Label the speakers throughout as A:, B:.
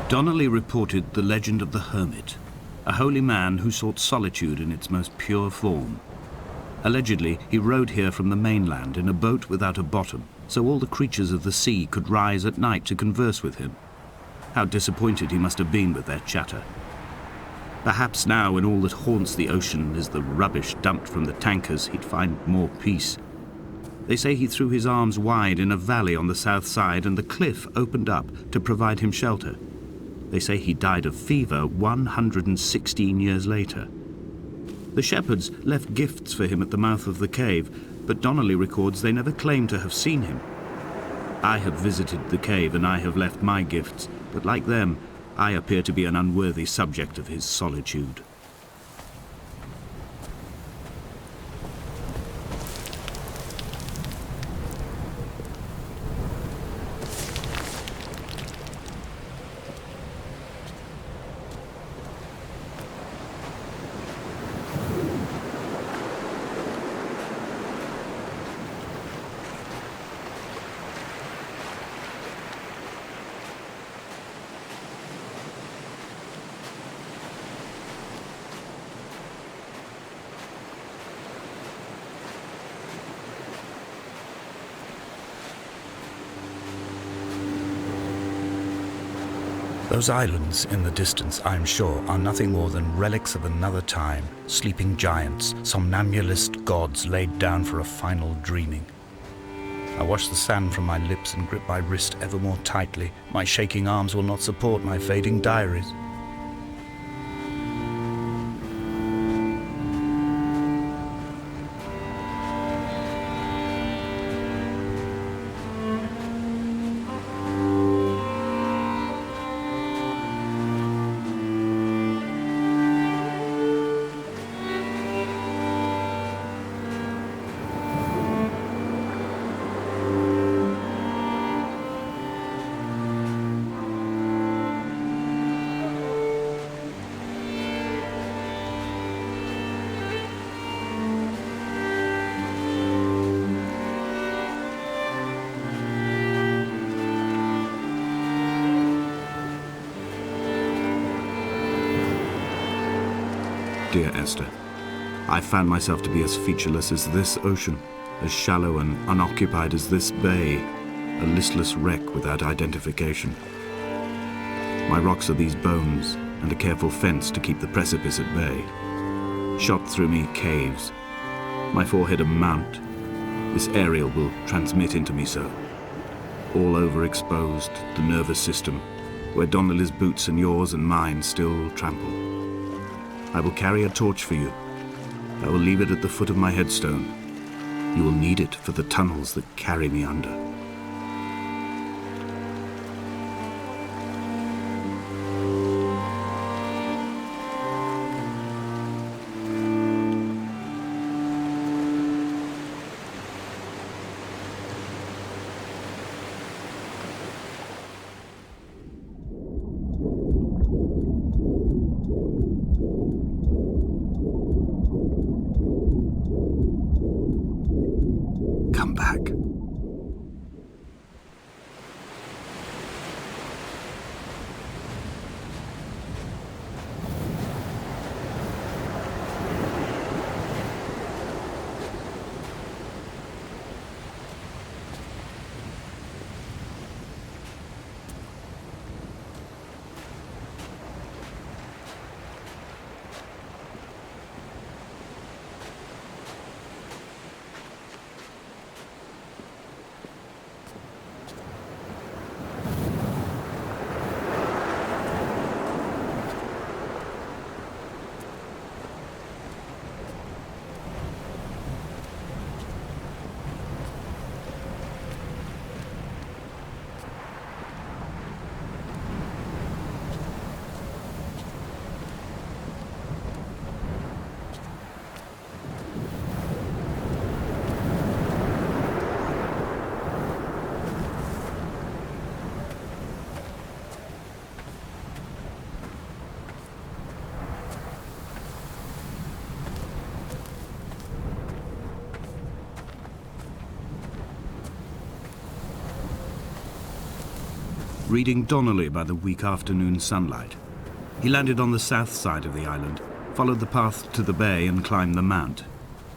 A: Donnelly reported the legend of the hermit, a holy man who sought solitude in its most pure form. Allegedly, he rode here from the mainland in a boat without a bottom, so all the creatures of the sea could rise at night to converse with him. How disappointed he must have been with their chatter. Perhaps now, when all that haunts the ocean is the rubbish dumped from the tankers, he'd find more peace. They say he threw his arms wide in a valley on the south side, and the cliff opened up to provide him shelter. They say he died of fever 116 years later. The shepherds left gifts for him at the mouth of the cave, but Donnelly records they never claimed to have seen him. I have visited the cave and I have left my gifts, but like them, I appear to be an unworthy subject of his solitude.
B: Those islands in the distance, I am sure, are nothing more than relics of another time, sleeping giants, somnambulist gods laid down for a final dreaming. I wash the sand from my lips and grip my wrist ever more tightly. My shaking arms will not support my fading diaries.
A: Dear Esther, I found myself to be as featureless as this ocean, as shallow and unoccupied as this bay, a listless wreck without identification. My rocks are these bones, and a careful fence to keep the precipice at bay. Shot through me caves, my forehead a mount. This aerial will transmit into me so. All overexposed, the nervous system, where Donnelly's boots and yours and mine still trample. I will carry a torch for you. I will leave it at the foot of my headstone. You will need it for the tunnels that carry me under. Come back. reading Donnelly by the weak afternoon sunlight. He landed on the south side of the island, followed the path to the bay and climbed the mount.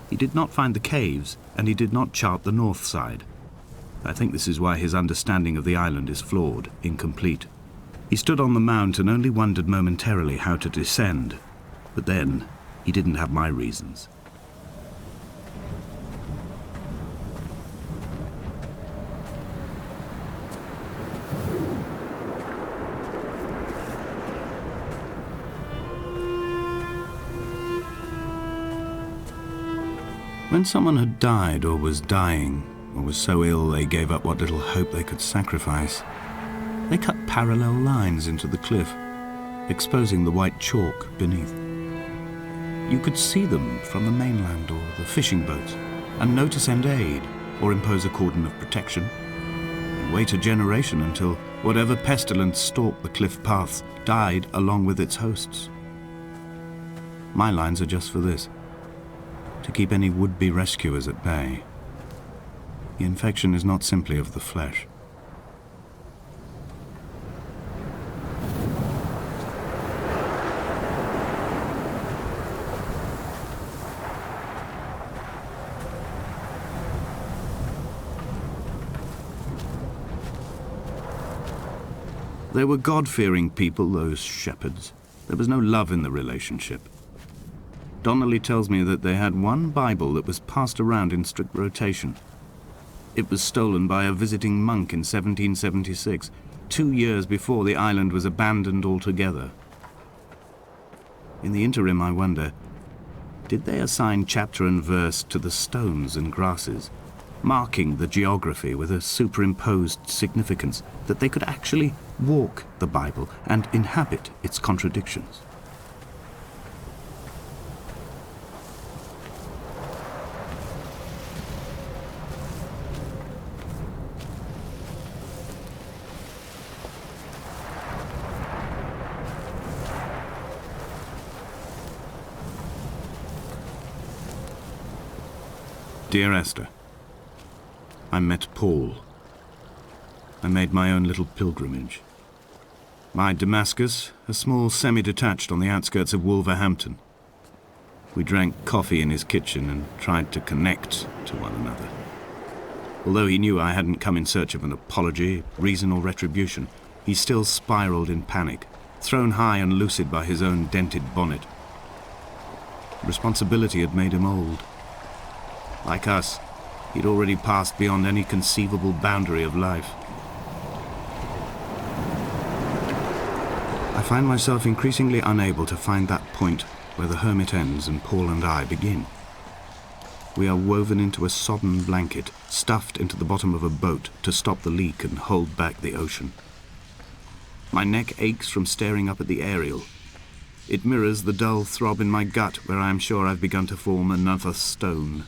A: He did not find the caves, and he did not chart the north side. I think this is why his understanding of the island is flawed, incomplete. He stood on the mount and only wondered momentarily how to descend. But then, he didn't have my reasons. When someone had died or was dying, or was so ill they gave up what little hope they could sacrifice, they cut parallel lines into the cliff, exposing the white chalk beneath. You could see them from the mainland or the fishing boats, and know to send aid or impose a cordon of protection, and wait a generation until whatever pestilence stalked the cliff paths died along with its hosts. My lines are just for this: to keep any would-be rescuers at bay. The infection is not simply of the flesh. They were God-fearing people, those shepherds. There was no love in the relationship. Donnelly tells me that they had one Bible that was passed around in strict rotation. It was stolen by a visiting monk in 1776, 2 years before the island was abandoned altogether. In the interim, I wonder, did they assign chapter and verse to the stones and grasses, marking the geography with a superimposed significance that they could actually walk the Bible and inhabit its contradictions? Dear Esther, I met Paul. I made my own little pilgrimage. My Damascus, a small semi-detached on the outskirts of Wolverhampton. We drank coffee in his kitchen and tried to connect to one another. Although he knew I hadn't come in search of an apology, reason or retribution, he still spiraled in panic, thrown high and lucid by his own dented bonnet. Responsibility had made him old. Like us, he'd already passed beyond any conceivable boundary of life. I find myself increasingly unable to find that point where the hermit ends and Paul and I begin. We are woven into a sodden blanket, stuffed into the bottom of a boat to stop the leak and hold back the ocean. My neck aches from staring up at the aerial. It mirrors the dull throb in my gut where I am sure I've begun to form another stone.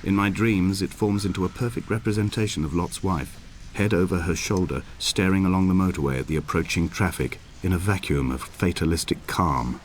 A: In my dreams, it forms into a perfect representation of Lot's wife, head over her shoulder, staring along the motorway at the approaching traffic in a vacuum of fatalistic calm.